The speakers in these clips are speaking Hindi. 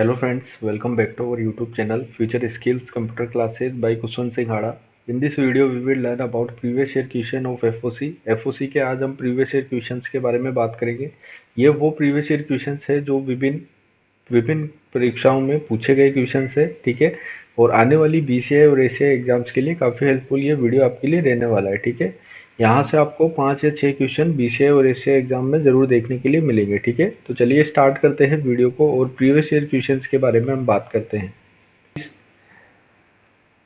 Hello friends, welcome back to our YouTube channel Future Skills Computer Classes by Kushwan Singh Hada. In this video we will learn about previous year question of FOC. FOC के आज हम previous year questions के बारे में बात करेंगे। ये वो previous year questions है जो विभिन्न विभिन्न परीक्षाओं में पूछे गए क्वेश्चंस है, ठीक है। और आने वाली बीसीए और एसीआई एग्जाम्स के लिए काफ़ी हेल्पफुल ये वीडियो आपके लिए रहने वाला है, ठीक है। यहाँ से आपको 5 या 6 क्वेश्चन बीसीए और एसीआई एग्जाम में ज़रूर देखने के लिए मिलेंगे, ठीक है। तो चलिए स्टार्ट करते हैं वीडियो को और प्रीवियस ईयर क्वेश्चंस के बारे में हम बात करते हैं।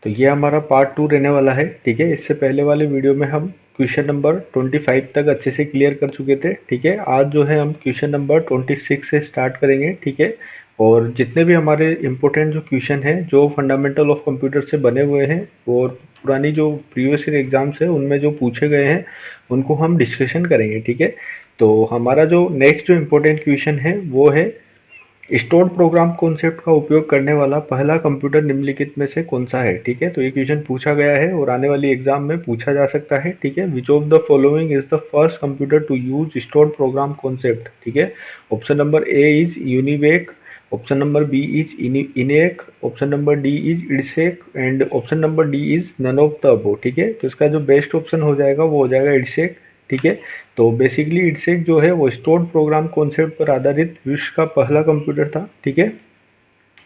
तो ये हमारा पार्ट 2 रहने वाला है, ठीक है। इससे पहले वाले वीडियो में हम क्वेश्चन नंबर 25 तक अच्छे से क्लियर कर चुके थे, ठीक है। आज जो है हम क्वेश्चन नंबर 26 से स्टार्ट करेंगे, ठीक है। और जितने भी हमारे इम्पोर्टेंट जो क्वेश्चन हैं जो फंडामेंटल ऑफ कंप्यूटर से बने हुए हैं और पुरानी जो प्रीवियस ईयर एग्जाम्स है उनमें जो पूछे गए हैं उनको हम डिस्कशन करेंगे, ठीक है। तो हमारा जो नेक्स्ट जो इम्पोर्टेंट क्वेश्चन है वो है स्टोर्ड प्रोग्राम कॉन्सेप्ट का उपयोग करने वाला पहला कंप्यूटर निम्नलिखित में से कौन सा है, ठीक है। तो ये क्वेश्चन पूछा गया है और आने वाली एग्जाम में पूछा जा सकता है, ठीक है। Which of the following is the first computer to use stored program concept, ठीक है। Option number A is UNIVAC, option number B is ENIAC, option number D is EDSAC and option number D is none of the above, ठीक है। तो इसका जो बेस्ट ऑप्शन हो जाएगा वो हो जाएगा इडसेक, ठीक है। तो बेसिकली इडसेक जो है वो स्टोर्ड प्रोग्राम कॉन्सेप्ट पर आधारित विश्व का पहला कंप्यूटर था, ठीक है।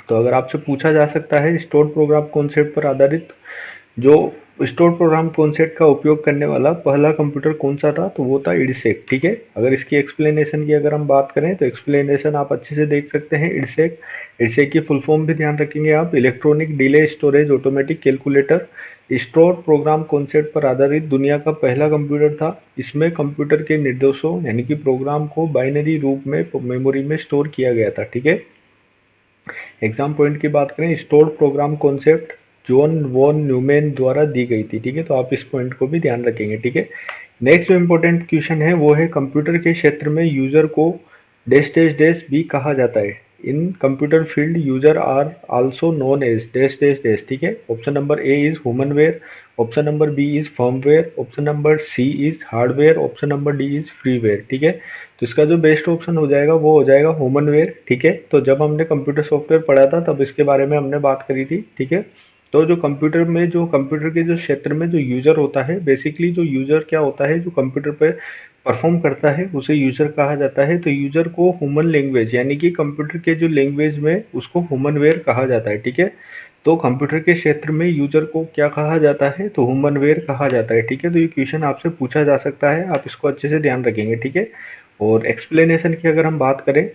तो अगर आपसे पूछा जा सकता है स्टोर्ड प्रोग्राम कॉन्सेप्ट पर आधारित जो स्टोर प्रोग्राम कॉन्सेप्ट का उपयोग करने वाला पहला कंप्यूटर कौन सा था, तो वो था इडसेक, ठीक है। अगर इसकी एक्सप्लेनेशन की अगर हम बात करें तो एक्सप्लेनेशन आप अच्छे से देख सकते हैं। इडसेक इडसेक की फुल फॉर्म भी ध्यान रखेंगे आप, electronic delay storage automatic calculator. Store programme concept पर आधारित दुनिया का पहला कंप्यूटर था। इसमें कंप्यूटर के निर्देशों यानी कि प्रोग्राम को बाइनरी रूप में मेमोरी में स्टोर किया गया था, ठीक है। एग्जाम पॉइंट की बात करें, stored program concept John von Neumann द्वारा दी गई थी, ठीक है। तो आप इस पॉइंट को भी ध्यान रखेंगे, ठीक है। नेक्स्ट जो इम्पोर्टेंट क्वेश्चन है वो है कंप्यूटर के क्षेत्र में यूजर को डैश डैश डैश भी कहा जाता है। In computer field user are also known as dash dash dash, ठीक है। Option number A is humanware, option number B is firmware, option number C is hardware, option number D is freeware, ठीक है। तो इसका जो बेस्ट ऑप्शन हो जाएगा वो हो जाएगा ह्यूमनवेयर, ठीक है। तो जब हमने कंप्यूटर सॉफ्टवेयर पढ़ा था तब इसके बारे में हमने बात करी थी, ठीक है। तो जो कंप्यूटर के जो क्षेत्र में जो यूजर होता है, बेसिकली जो यूजर क्या होता है जो कंप्यूटर पे परफॉर्म करता है उसे यूजर कहा जाता है। तो यूजर को ह्यूमन लैंग्वेज यानी कि कंप्यूटर के जो लैंग्वेज में उसको ह्यूमनवेयर कहा जाता है, ठीक है। तो कंप्यूटर के क्षेत्र में यूजर को क्या कहा जाता है, तो ह्यूमनवेयर कहा जाता है, ठीक है। तो ये क्वेश्चन आपसे पूछा जा सकता है, आप इसको अच्छे से ध्यान रखेंगे, ठीक है। और एक्सप्लेनेशन की अगर हम बात करें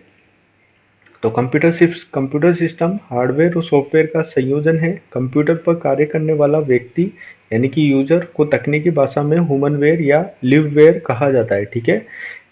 तो कंप्यूटर सिस्टम हार्डवेयर और सॉफ्टवेयर का संयोजन है। कंप्यूटर पर कार्य करने वाला व्यक्ति यानी कि यूजर को तकनीकी भाषा में ह्यूमनवेयर या लिववेयर कहा जाता है, ठीक है।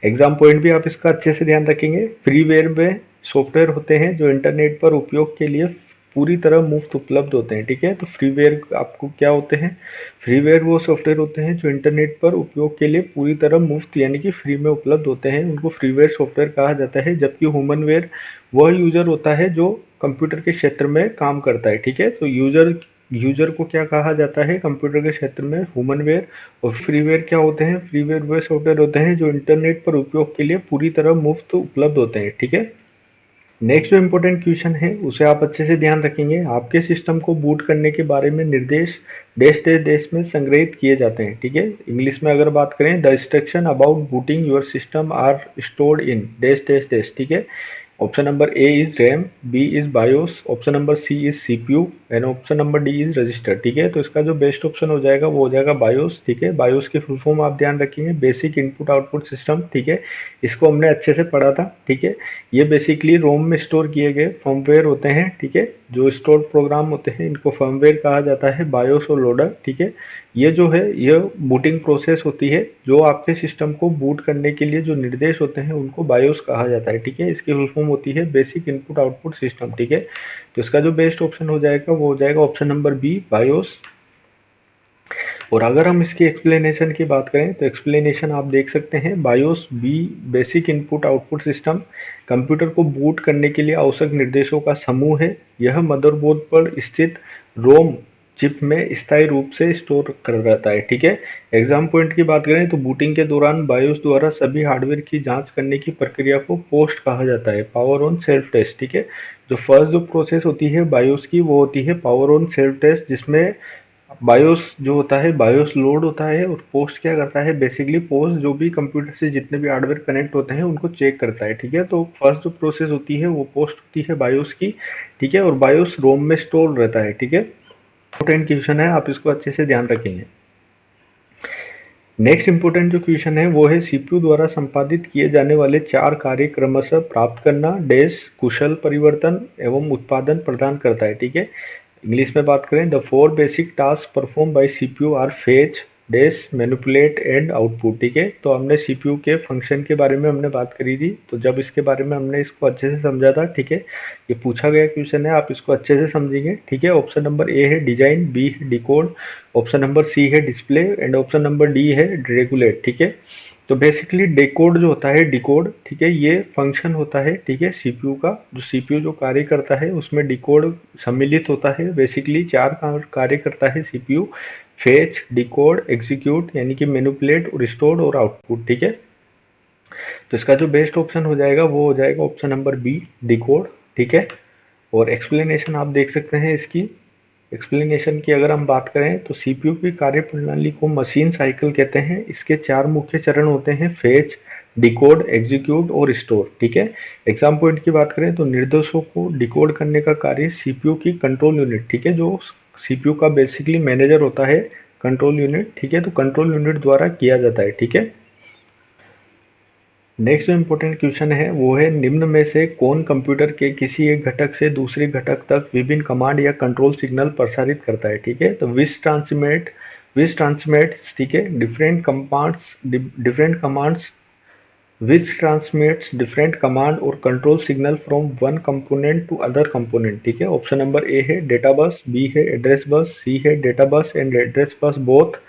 एग्जाम पॉइंट भी आप इसका अच्छे से ध्यान रखेंगे। फ्रीवेयर में सॉफ्टवेयर होते हैं जो इंटरनेट पर उपयोग के लिए पूरी तरह मुफ्त उपलब्ध होते हैं, ठीक है। तो फ्रीवेयर आपको क्या होते हैं, फ्रीवेयर वो सॉफ्टवेयर होते हैं जो इंटरनेट पर उपयोग के लिए पूरी तरह मुफ्त यानी कि फ्री में उपलब्ध होते हैं, उनको फ्रीवेयर सॉफ्टवेयर कहा जाता है। जबकि ह्यूमनवेयर वह यूजर होता है जो कंप्यूटर के क्षेत्र में काम करता है, ठीक है। तो यूजर को क्या कहा जाता है कंप्यूटर के क्षेत्र में, ह्यूमनवेयर। और फ्रीवेयर क्या होते हैं, फ्रीवेयर वे सॉफ्टवेयर होते हैं जो इंटरनेट पर उपयोग के लिए पूरी तरह मुफ्त उपलब्ध होते हैं, ठीक है। नेक्स्ट जो इम्पोर्टेंट क्वेश्चन है उसे आप अच्छे से ध्यान रखेंगे। आपके सिस्टम को बूट करने के बारे में निर्देश डैश डैश डैश में संग्रहित किए जाते हैं, ठीक है। इंग्लिश में अगर बात करें, the instruction about booting your system are stored in dash dash dash, ठीक है। Option number A is RAM, B is BIOS, option number C is CPU and option number D is register, ठीक है। तो इसका जो बेस्ट ऑप्शन हो जाएगा वो हो जाएगा बायोस, ठीक है। बायोस की फुल फॉर्म आप ध्यान रखेंगे, बेसिक इनपुट आउटपुट सिस्टम, ठीक है। इसको हमने अच्छे से पढ़ा था, ठीक है। ये बेसिकली रोम में स्टोर किए गए फर्मवेयर होते हैं, ठीक है। जो स्टोर प्रोग्राम होते हैं इनको फर्मवेयर कहा जाता है, बायोस और लोडर, ठीक है। ये जो है ये बूटिंग प्रोसेस होती है, जो आपके सिस्टम को बूट करने के लिए जो निर्देश होते हैं उनको बायोस कहा जाता है, ठीक है। इसकी फुल फॉर्म होती है बेसिक इनपुट आउटपुट सिस्टम, ठीक है। तो इसका जो बेस्ट ऑप्शन हो जाएगा वो हो जाएगा ऑप्शन नंबर बी, बायोस। और अगर हम इसकी एक्सप्लेनेशन की बात करें तो एक्सप्लेनेशन आप देख सकते हैं, BIOS B basic input output system computer को बूट करने के लिए आवश्यक निर्देशों का समूह है। यह मदरबोर्ड पर स्थित रोम चिप में स्थायी रूप से स्टोर कर रहता है, ठीक है। एग्जाम पॉइंट की बात करें तो बूटिंग के दौरान बायोस द्वारा सभी हार्डवेयर की जांच करने की प्रक्रिया को पोस्ट कहा जाता है, पावर ऑन सेल्फ टेस्ट, ठीक है। जो फर्स्ट जो प्रोसेस होती है बायोस की वो होती है पावर ऑन सेल्फ टेस्ट, जिसमें बायोस जो होता है बायोस लोड होता है और पोस्ट क्या करता है, बेसिकली पोस्ट जो भी कंप्यूटर से जितने भी हार्डवेयर कनेक्ट होते हैं उनको चेक करता है, ठीक है। तो फर्स्ट जो प्रोसेस होती है वो पोस्ट होती है बायोस की, ठीक है, और बायोस रोम में स्टोर रहता है, ठीक है। इंपॉर्टेंट क्वेश्चन है, आप इसको अच्छे से ध्यान रखेंगे। नेक्स्ट इंपॉर्टेंट जो क्वेश्चन है वो है सीपीयू द्वारा संपादित किए जाने वाले 4 कार्य क्रमशः प्राप्त करना, डैश कुशल परिवर्तन एवं उत्पादन प्रदान करता है, ठीक है। इंग्लिश में बात करें, the 4 basic task perform by CPU are fetch, dash, manipulate and output, ठीक है। तो हमने सीपीयू के फंक्शन के बारे में हमने बात करी थी, तो जब इसके बारे में हमने इसको अच्छे से समझा था, ठीक है। ये पूछा गया क्वेश्चन है, आप इसको अच्छे से समझेंगे, ठीक है। ऑप्शन नंबर ए है डिजाइन, बी है डिकोड, ऑप्शन नंबर सी है display and option number D है रेगुलेट, ठीक है। तो बेसिकली डिकोड जो होता है, डिकोड, ठीक है, ये फंक्शन होता है, ठीक है, सीपीयू का। जो सीपीयू जो कार्य करता है उसमें डिकोड सम्मिलित होता है। बेसिकली 4 कार्य करता है सीपीयू, फेच, डिकोड, एग्जीक्यूट यानी कि मैनिपुलेट और स्टोर और आउटपुट, ठीक है। तो इसका जो बेस्ट ऑप्शन हो जाएगा वो हो जाएगा ऑप्शन नंबर बी, डिकोड, ठीक है। और एक्सप्लेनेशन आप देख सकते हैं इसकी। एक्सप्लेनेशन की अगर हम बात करें तो सीपीयू की कार्यप्रणाली को मशीन साइकिल कहते हैं। इसके 4 मुख्य चरण होते हैं, फेच, डिकोड, एग्जीक्यूट और स्टोर, ठीक है। एग्जाम पॉइंट की बात करें तो निर्देशों को डिकोड करने का कार्य सीपीयू की कंट्रोल यूनिट, ठीक है, जो सीपीयू का बेसिकली मैनेजर होता है, कंट्रोल यूनिट, ठीक है, तो कंट्रोल यूनिट द्वारा किया जाता है, ठीक है। नेक्स्ट जो इम्पोर्टेंट क्वेश्चन है वो है, निम्न में से कौन कंप्यूटर के किसी एक घटक से दूसरे घटक तक विभिन्न कमांड या कंट्रोल सिग्नल प्रसारित करता है, ठीक है। तो विच ट्रांसमिट्स, ठीक है, different commands which transmits different command और control signal from one component to other component, ठीक है। ऑप्शन नंबर ए है डेटा बस, बी है एड्रेस बस, सी है data bus and address bus both,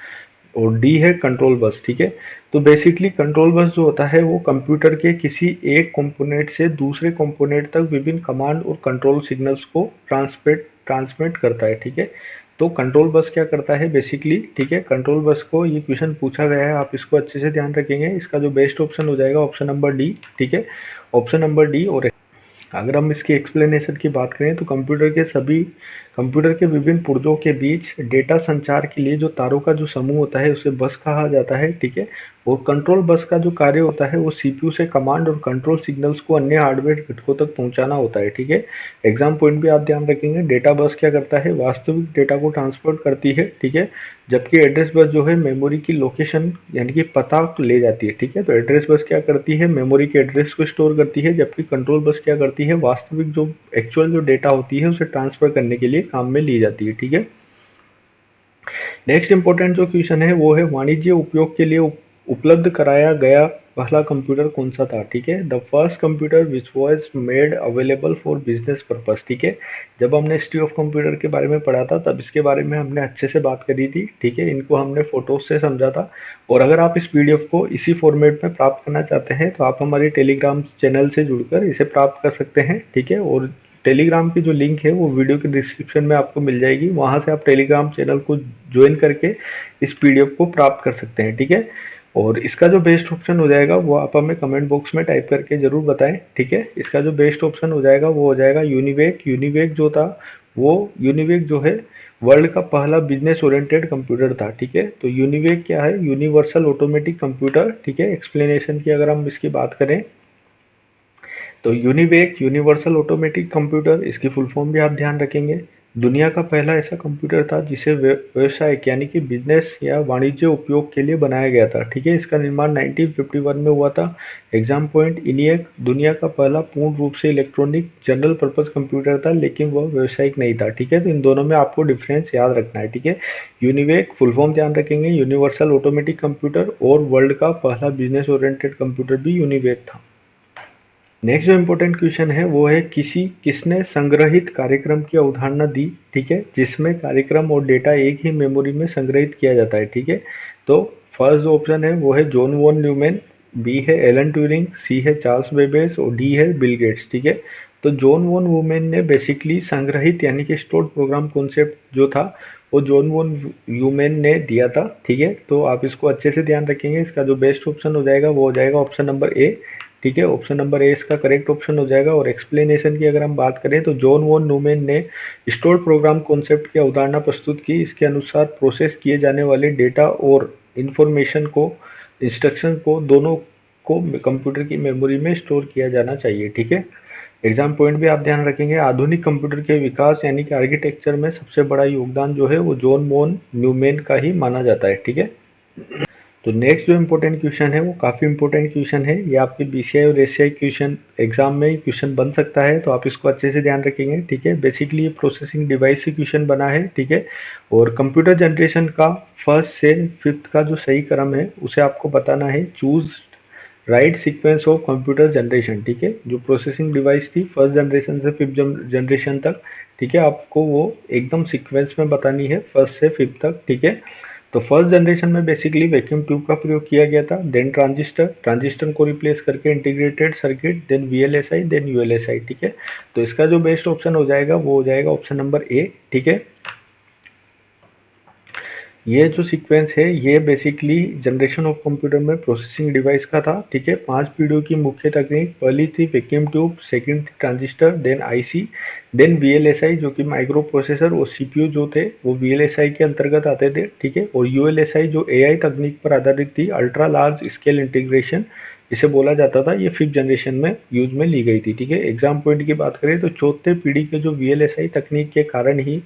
और डी है कंट्रोल बस, ठीक है। तो बेसिकली कंट्रोल बस जो होता है वो कंप्यूटर के किसी एक कंपोनेंट से दूसरे कंपोनेंट तक विभिन्न कमांड और कंट्रोल सिग्नल्स को ट्रांसमिट करता है, ठीक है। तो कंट्रोल बस क्या करता है बेसिकली, ठीक है, कंट्रोल बस को ये क्वेश्चन पूछा गया है, आप इसको अच्छे से ध्यान रखेंगे। इसका जो बेस्ट ऑप्शन हो जाएगा ऑप्शन नंबर डी, ठीक है, ऑप्शन नंबर डी। और अगर हम इसकी एक्सप्लेनेशन की बात करें तो कंप्यूटर के विभिन्न पुर्जों के बीच डेटा संचार के लिए जो तारों का जो समूह होता है उसे बस कहा जाता है, ठीक है। और कंट्रोल बस का जो कार्य होता है वो सीपीयू से कमांड और कंट्रोल सिग्नल्स को अन्य हार्डवेयर घटकों तक पहुंचाना होता है, ठीक है। एग्जाम पॉइंट भी आप ध्यान रखेंगे, डेटा बस क्या करता है, वास्तविक डेटा को ट्रांसपोर्ट करती है, ठीक है। जबकि एड्रेस बस जो है मेमोरी की लोकेशन यानी कि पता ले जाती है, ठीक है। तो एड्रेस बस क्या करती है, मेमोरी के एड्रेस को स्टोर करती है, जबकि कंट्रोल बस क्या करती है, वास्तविक जो एक्चुअल जो डेटा होती है उसे ट्रांसफर करने के लिए काम में ली जाती है, ठीक है। नेक्स्ट इंपॉर्टेंट जो क्वेश्चन है वो है, वाणिज्य उपयोग के लिए उपलब्ध कराया गया पहला कंप्यूटर कौन सा था, ठीक है। The first computer which was made available for business purpose, ठीक है। जब हमने हिस्ट्री ऑफ कंप्यूटर के बारे में पढ़ा था तब इसके बारे में हमने अच्छे से बात करी थी, ठीक है। इनको हमने फोटोज से समझा था। और अगर आप इस पीडीएफ को इसी फॉर्मेट में प्राप्त करना चाहते हैं तो आप हमारे टेलीग्राम चैनल से जुड़कर इसे प्राप्त कर सकते हैं, ठीक है। और टेलीग्राम की जो लिंक है वो वीडियो के डिस्क्रिप्शन में आपको मिल जाएगी, वहां से आप टेलीग्राम चैनल को ज्वाइन करके इस पीडीएफ को प्राप्त कर सकते हैं, ठीक है। और इसका जो बेस्ट ऑप्शन हो जाएगा वो आप हमें कमेंट बॉक्स में टाइप करके जरूर बताएं, ठीक है। इसका जो बेस्ट ऑप्शन हो जाएगा वो हो जाएगा यूनिवेक। यूनिवेक जो था वो यूनिवेक जो है वर्ल्ड का पहला बिजनेस ओरिएंटेड कंप्यूटर था, ठीक है। तो यूनिवेक क्या है, यूनिवर्सल ऑटोमेटिक कंप्यूटर, ठीक है। एक्सप्लेनेशन की अगर हम इसकी बात करें तो यूनिवेक यूनिवर्सल ऑटोमेटिक कंप्यूटर, इसकी फुल फॉर्म भी आप ध्यान रखेंगे। दुनिया का पहला ऐसा कंप्यूटर था जिसे व्यवसायिक यानी कि बिजनेस या वाणिज्य उपयोग के लिए बनाया गया था, ठीक है। इसका निर्माण 1951 में हुआ था। एग्जाम पॉइंट, इनियक दुनिया का पहला पूर्ण रूप से इलेक्ट्रॉनिक जनरल पर्पज कंप्यूटर था लेकिन वह व्यवसायिक नहीं था, ठीक है। तो इन दोनों में आपको डिफरेंस याद रखना है, ठीक है। यूनिवेक फुल फॉर्म ध्यान रखेंगे, यूनिवर्सल ऑटोमेटिक कंप्यूटर, और वर्ल्ड का पहला बिजनेस ओरिएंटेड कंप्यूटर भी यूनिवेक था। नेक्स्ट जो इम्पोर्टेंट क्वेश्चन है वो है, किसने संग्रहित कार्यक्रम की अवधारणा दी, ठीक है, जिसमें कार्यक्रम और डेटा एक ही मेमोरी में संग्रहित किया जाता है, ठीक है। तो फर्स्ट जो ऑप्शन है वो है जॉन वॉन न्यूमैन, बी है एलन ट्यूरिंग, सी है चार्ल्स बेबेज और डी है बिल गेट्स, ठीक है। तो जॉन वॉन न्यूमैन ने बेसिकली संग्रहित यानी कि स्टोर्ड प्रोग्राम कॉन्सेप्ट जो था वो जॉन वॉन न्यूमैन ने दिया था, ठीक है। तो आप इसको अच्छे से ध्यान रखेंगे। इसका जो बेस्ट ऑप्शन हो जाएगा वो हो जाएगा ऑप्शन नंबर ए, ठीक है। ऑप्शन नंबर ए इसका करेक्ट ऑप्शन हो जाएगा। और एक्सप्लेनेशन की अगर हम बात करें तो जॉन वॉन न्यूमैन ने स्टोर प्रोग्राम कॉन्सेप्ट की अवधारणा प्रस्तुत की। इसके अनुसार प्रोसेस किए जाने वाले डेटा और इंफॉर्मेशन को, इंस्ट्रक्शन को, दोनों को कंप्यूटर की मेमोरी में स्टोर किया जाना चाहिए, ठीक है। एग्जाम पॉइंट भी आप ध्यान रखेंगे। आधुनिक कंप्यूटर के विकास यानी कि आर्किटेक्चर में सबसे बड़ा योगदान जो है वो जॉन वॉन न्यूमैन का ही माना जाता है, ठीक है। तो नेक्स्ट जो इम्पोर्टेंट क्वेश्चन है वो काफ़ी इंपॉर्टेंट क्वेश्चन है। ये आपके बीसीआई और एससीआई क्वेश्चन एग्जाम में क्वेश्चन बन सकता है, तो आप इसको अच्छे से ध्यान रखेंगे, ठीक है। बेसिकली ये प्रोसेसिंग डिवाइस से क्वेश्चन बना है, ठीक है। और कंप्यूटर जनरेशन का फर्स्ट से फिफ्थ का जो सही क्रम है उसे आपको बताना है। Choose right sequence of computer generation, ठीक है। जो प्रोसेसिंग डिवाइस थी फर्स्ट जनरेशन से फिफ्थ जनरेशन तक, ठीक है, आपको वो एकदम सीक्वेंस में बतानी है फर्स्ट से फिफ्थ तक, ठीक है। तो फर्स्ट जनरेशन में बेसिकली वैक्यूम ट्यूब का प्रयोग किया गया था, देन ट्रांजिस्टर को रिप्लेस करके integrated circuit, then VLSI, then ULSI, ठीक है। तो इसका जो बेस्ट ऑप्शन हो जाएगा वो हो जाएगा ऑप्शन नंबर ए, ठीक है। ये जो सीक्वेंस है ये बेसिकली जनरेशन ऑफ कंप्यूटर में प्रोसेसिंग डिवाइस का था, ठीक है। 5 पीढ़ियों की मुख्य तकनीक, पहली थी वैक्यूम ट्यूब, सेकंड थी transistor, then IC, then VLSI जो कि माइक्रो प्रोसेसर और सीपीयू जो थे वो वीएलएसआई के अंतर्गत आते थे, ठीक है। और यूएलएसआई जो एआई तकनीक पर आधारित थी, अल्ट्रा लार्ज स्केल इंटीग्रेशन इसे बोला जाता था, ये फिफ्थ जनरेशन में यूज में ली गई थी, ठीक है। एग्जाम पॉइंट की बात करें तो चौथे पीढ़ी के जो वीएलएसआई तकनीक के कारण ही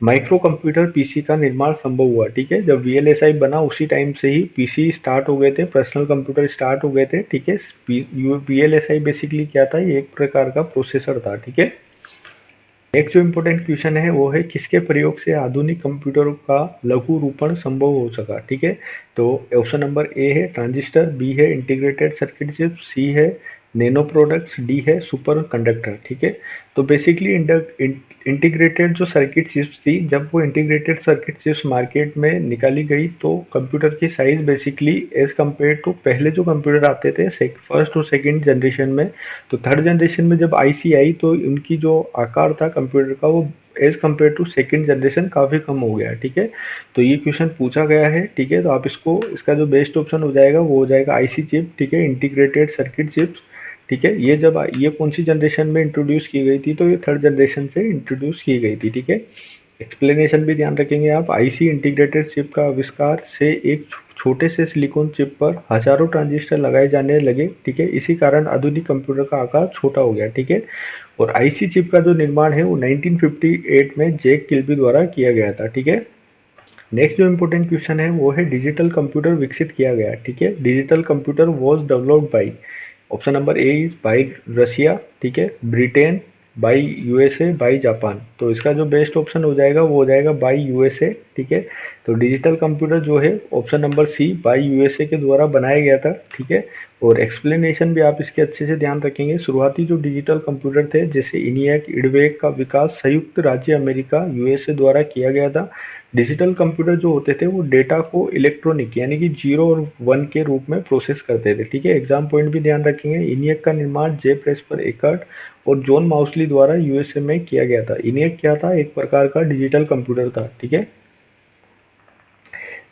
माइक्रो कंप्यूटर पीसी का निर्माण संभव हुआ, ठीक है। जब वीएलएसआई बना उसी टाइम से ही पीसी स्टार्ट हो गए थे, पर्सनल कंप्यूटर स्टार्ट हो गए थे, ठीक है। वीएलएसआई बेसिकली क्या था, ये एक प्रकार का प्रोसेसर था, ठीक है। नेक्स्ट जो इम्पोर्टेंट क्वेश्चन है वो है किसके प्रयोग से आधुनिक कंप्यूटरों का लघु रूपण संभव हो सका, ठीक है। तो ऑप्शन नंबर ए है ट्रांजिस्टर, बी है इंटीग्रेटेड सर्किट चिप, सी है नैनो प्रोडक्ट्स, डी है सुपर कंडक्टर, ठीक है। तो बेसिकली इंटीग्रेटेड जो सर्किट चिप्स थी, जब वो इंटीग्रेटेड सर्किट चिप्स मार्केट में निकाली गई तो कंप्यूटर की size basically as compare to पहले जो कंप्यूटर आते थे फर्स्ट और सेकंड जनरेशन में, तो थर्ड जनरेशन में जब आईसी आई तो उनकी जो आकार था कंप्यूटर का वो as compare to second generation काफ़ी कम हो गया, ठीक है। तो ये क्वेश्चन पूछा गया है, ठीक है। तो आप इसको, इसका जो बेस्ट ऑप्शन हो जाएगा वो हो जाएगा आईसी चिप, ठीक है, इंटीग्रेटेड सर्किट चिप्स, ठीक है। ये कौन सी जनरेशन में इंट्रोड्यूस की गई थी, तो ये थर्ड जनरेशन से इंट्रोड्यूस की गई थी, ठीक है। एक्सप्लेनेशन भी ध्यान रखेंगे आप। आईसी इंटीग्रेटेड चिप का आविष्कार से एक छोटे से सिलिकॉन चिप पर हजारों ट्रांजिस्टर लगाए जाने लगे, ठीक है। इसी कारण आधुनिक कंप्यूटर का आकार छोटा हो गया, ठीक है। और आईसी चिप का जो निर्माण है वो 1958 में जैक किल्बी द्वारा किया गया था, ठीक है। नेक्स्ट जो इम्पोर्टेंट क्वेश्चन है वो है डिजिटल कंप्यूटर विकसित किया गया, ठीक है। Digital computer was developed by, option number A is by Russia, ठीक है, Britain, by USA, by Japan. तो इसका जो बेस्ट ऑप्शन हो जाएगा वो हो जाएगा बाई यूएसए, ठीक है। तो डिजिटल कंप्यूटर जो है option number C by USA के द्वारा बनाया गया था, ठीक है। और एक्सप्लेनेशन भी आप इसके अच्छे से ध्यान रखेंगे। शुरुआती जो डिजिटल कंप्यूटर थे जैसे इनियक, इडवेक का विकास संयुक्त राज्य अमेरिका यूएसए द्वारा किया गया था। डिजिटल कंप्यूटर जो होते थे वो डेटा को इलेक्ट्रॉनिक यानी कि 0 और 1 के रूप में प्रोसेस करते थे, ठीक है। एग्जाम पॉइंट भी ध्यान रखेंगे। इनियक का निर्माण जे प्रेस्पर एकर्ट और जॉन माउसली द्वारा यूएसए में किया गया था। इनियक क्या था, एक प्रकार का डिजिटल कंप्यूटर था, ठीक है।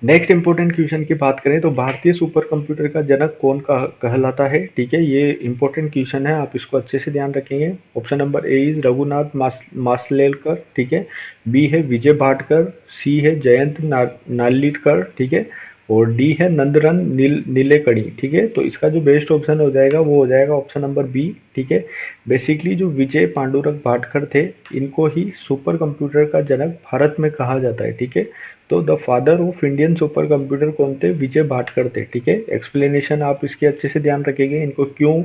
नेक्स्ट इंपॉर्टेंट क्वेश्चन की बात करें तो भारतीय सुपर कंप्यूटर का जनक कौन कहलाता है, ठीक है। ये इंपॉर्टेंट क्वेश्चन है, आप इसको अच्छे से ध्यान रखेंगे। Option number A is Raghunath Mashelkar, ठीक है, बी है विजय भाटकर, सी है जयंत नार्लिकर, ठीक है, और डी है नंदरन नीलेकणी, ठीक है। तो इसका जो बेस्ट ऑप्शन हो जाएगा वो हो जाएगा ऑप्शन नंबर बी, ठीक है। बेसिकली जो विजय पांडुरंग भाटकर थे इनको ही सुपर कंप्यूटर का जनक भारत में कहा जाता है, ठीक है। तो the father of Indian super computer कौन थे, विजय भाटकर थे, ठीक है। एक्सप्लेनेशन आप इसके अच्छे से ध्यान रखेंगे। इनको क्यों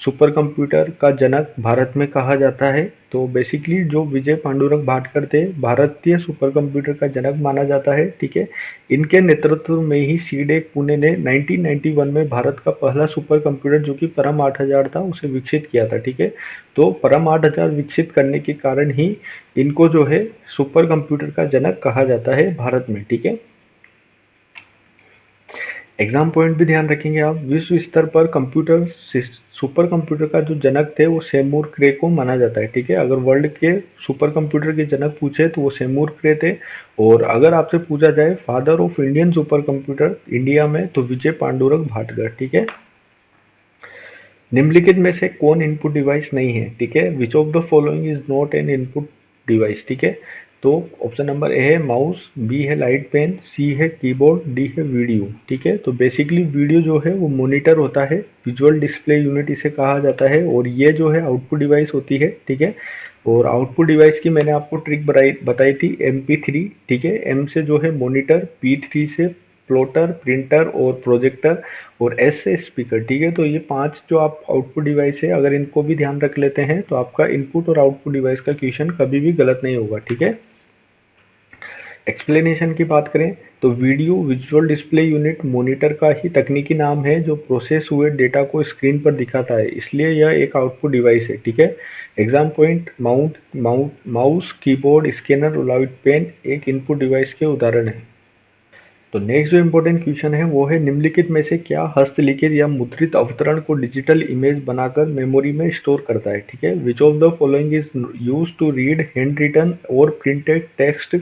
सुपर कंप्यूटर का जनक भारत में कहा जाता है, तो बेसिकली जो विजय पांडुरंग भाटकर थे भारतीय सुपर कंप्यूटर का जनक माना जाता है, ठीक है। इनके नेतृत्व में ही सीडेक पुणे ने 1991 में भारत का पहला सुपर कंप्यूटर जो कि परम 8000 था उसे विकसित किया था, ठीक है। तो परम 8000 विकसित करने के कारण ही इनको जो है सुपर कंप्यूटर का जनक कहा जाता है भारत में, ठीक है। एग्जाम पॉइंट भी ध्यान रखेंगे आप। विश्व स्तर पर कंप्यूटर सुपर कंप्यूटर का जो जनक थे वो सेमूर क्रे को माना जाता है, ठीक है। अगर वर्ल्ड के सुपर कंप्यूटर के जनक पूछे तो वो सेमूर क्रे थे। और अगर आपसे पूछा जाए father of Indian super computer India में, तो विजय पांडुरंग भाटकर, ठीक है। निम्नलिखित में से कौन इनपुट डिवाइस नहीं है, ठीक है। Which of the following is not an input device, ठीक है। तो ऑप्शन नंबर ए है माउस, बी है लाइट पेन, सी है कीबोर्ड, डी है वीडियो, ठीक है। तो बेसिकली वीडियो जो है वो मॉनिटर होता है, विजुअल डिस्प्ले यूनिट इसे कहा जाता है, और ये जो है आउटपुट डिवाइस होती है, ठीक है। और आउटपुट डिवाइस की मैंने आपको ट्रिक बताई थी MP3, ठीक है। एम से जो है मॉनिटर, P3 से प्लॉटर, प्रिंटर और प्रोजेक्टर, और एस से स्पीकर, ठीक है। तो ये 5 जो आप आउटपुट डिवाइस है, अगर इनको भी ध्यान रख लेते हैं तो आपका इनपुट और आउटपुट डिवाइस का क्वेश्चन कभी भी गलत नहीं होगा, ठीक है। एक्सप्लेनेशन की बात करें तो video visual display unit monitor का ही तकनीकी नाम है जो प्रोसेस हुए डेटा को स्क्रीन पर दिखाता है, इसलिए यह एक आउटपुट डिवाइस है, ठीक है। Exam point mouse, keyboard, scanner और लाइट पेन एक इनपुट डिवाइस के उदाहरण है। तो नेक्स्ट जो इम्पोर्टेंट क्वेश्चन है वो है निम्नलिखित में से क्या हस्तलिखित या मुद्रित अवतरण को डिजिटल इमेज बनाकर मेमोरी में स्टोर करता है, ठीक है। Which of the following is use to read hand written और printed text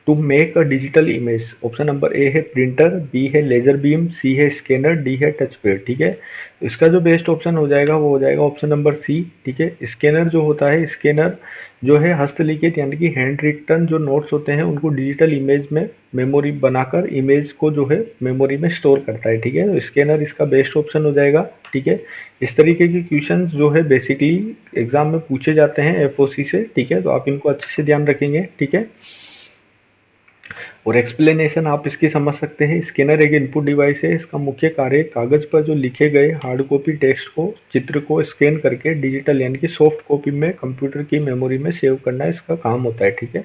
to make a digital image. Option number A है प्रिंटर, बी है लेजर बीम, सी है स्कैनर, डी है टच पैड, ठीक है। तो इसका जो बेस्ट ऑप्शन हो जाएगा वो हो जाएगा ऑप्शन नंबर सी, ठीक है। स्कैनर जो होता है, स्कैनर जो है हस्तलिखित यानी कि हैंड रिटन जो नोट्स होते हैं उनको डिजिटल इमेज में मेमोरी बनाकर इमेज को जो है मेमोरी में स्टोर करता है, ठीक है। तो स्कैनर इसका बेस्ट ऑप्शन हो जाएगा, ठीक है। इस तरीके के क्वेश्चन जो है बेसिकली एग्जाम में पूछे जाते हैं FOC से, ठीक है। तो आप इनको अच्छे से ध्यान रखेंगे, ठीक है। और एक्सप्लेनेशन आप इसकी समझ सकते हैं। स्कैनर एक इनपुट डिवाइस है, इसका मुख्य कार्य कागज पर जो लिखे गए हार्ड कॉपी टेक्स्ट को, चित्र को स्कैन करके डिजिटल यानी कि सॉफ्ट कॉपी में कंप्यूटर की मेमोरी में सेव करना इसका काम होता है, ठीक है।